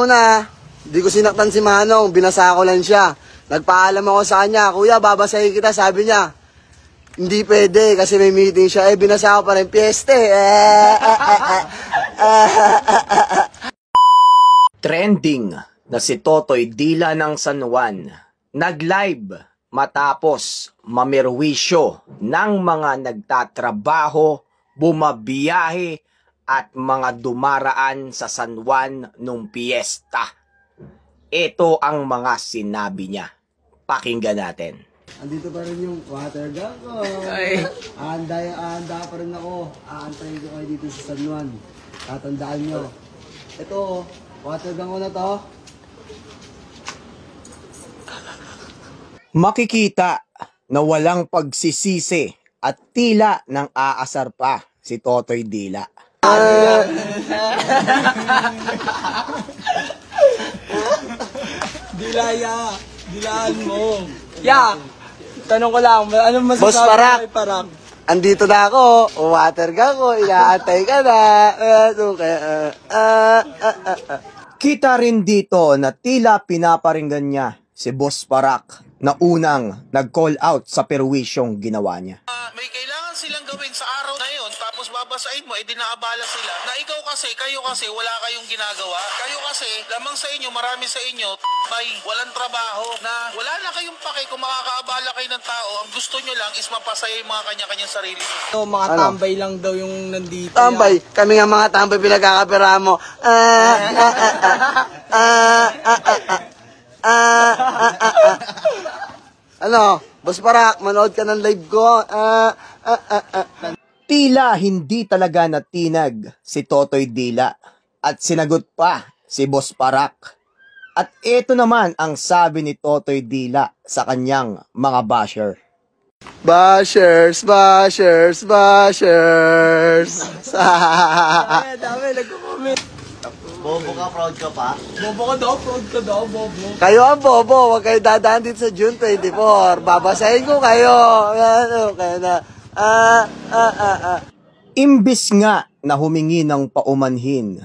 una, di ko sinaktan si Manong, binasa ko lang siya. Nagpaalam ako sa kanya, kuya, babasahin kita, sabi niya. Hindi pwede kasi may meeting siya. Binasa ko pa rin, piyeste. Trending na si Totoy Dila ng San Juan nag-live matapos mamerwisyo ng mga nagtatrabaho, bumabiyahe at mga dumaraan sa San Juan nung piyesta. Ito ang mga sinabi niya. Pakinggan natin. Andito pa rin yung water gun ko. Aanda pa rin ako. Aantayin ko kayo dito sa San Juan. Tatandaan nyo. Ito, water gun ko na to. Makikita na walang pagsisisi at tila ng aasar pa si Totoy Dila. Dilaya, dilaan mo. Yeah. Tanong ko lang, anong masasabi Boss Parak, kay Parak? andito na ako. Water gun ko, inaantay ka na. Kita rin dito na tila pinaparinggan niya si Boss Parak na unang nag-call out sa perwisyong ginawa niya. May kailangan silang gawin sa araw na yun, tapos babasahin mo, dinaabala sila na ikaw kasi, kayo kasi, wala kayong ginagawa. Kayo kasi, lamang sa inyo, marami sa inyo, may walang trabaho, na wala na kayong pake kung makakaabala kayo ng tao. Ang gusto nyo lang is mapasaya yung mga kanya-kanyang sarili nyo. So, mga tambay lang daw yung nandito. Tambay, kami nga mga tambay pinagkakapera mo. Ano, Boss Parak, manood ka ng live ko. Tila hindi talaga natinag si Totoy Dila at sinagot pa si Boss Parak. At ito naman ang sabi ni Totoy Dila sa kanyang mga basher. Bashers, bashers, bashers. Dami, nagko-comment. Bobo ka, proud ka pa? Bobo ka daw, proud ka daw, bobo. Kayo ang bobo, huwag kayo dadaan dito sa June 24. Babasahin ko kayo. Ano, kaya na. Imbis nga na humingi ng paumanhin,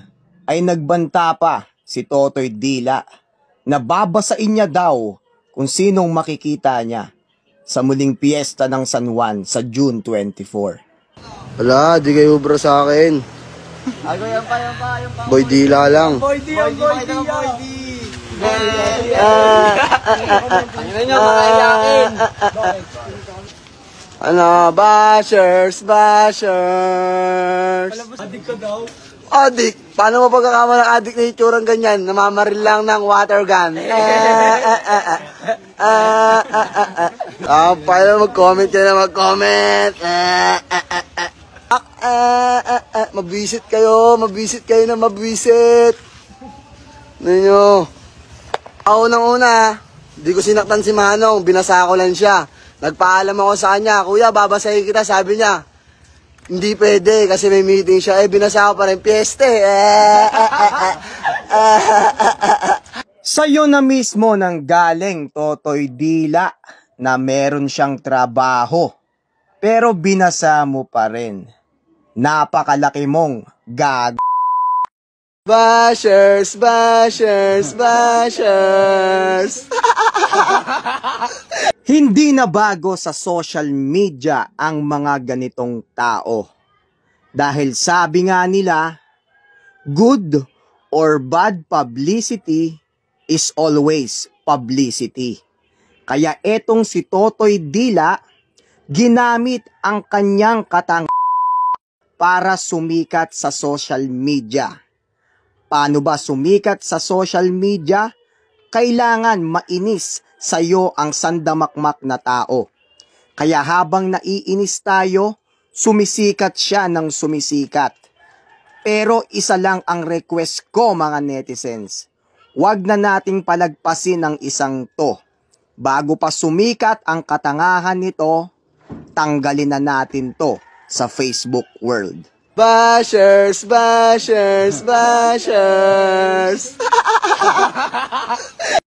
ay nagbanta pa si Totoy Dila na babasain niya daw kung sinong makikita niya sa muling piyesta ng San Juan sa June 24. Wala, di kayo ubra sa akin. Yan pa. Boy Dila lang. Boy D. Ano nyo, makaiyakin. Ano, bashers, bashers. Adik ka daw. Adik, paano mo pagkakama ng adik na itsurang ganyan? Namamaril lang ng water gun. Paano mag-comment ka na mag-comment? Mabisit kayo na mabisit. Ninyo. Unang-una, di ko sinaktan si Manong, binasa ko lang siya. Nagpaalam ako sa kanya, kuya, babasahin kita, sabi niya. Hindi pwede kasi may meeting siya. Binasa ko pa rin, piyeste. Sa'yo na mismo nang galing Totoy Dila na meron siyang trabaho pero binasa mo pa rin. Napakalaki mong gag. Bashers, bashers, bashers. Hindi na bago sa social media ang mga ganitong tao. Dahil sabi nga nila, good or bad publicity is always publicity. Kaya etong si Totoy Dila, ginamit ang kanyang para sumikat sa social media. Paano ba sumikat sa social media? Kailangan mainis sa'yo ang sandamakmak na tao. Kaya habang naiinis tayo, sumisikat siya ng sumisikat. Pero isa lang ang request ko mga netizens. Huwag na nating palagpasin ang isang to. Bago pa sumikat ang katangahan nito, tanggalin na natin to sa Facebook world. Bashers, bashers, bashers.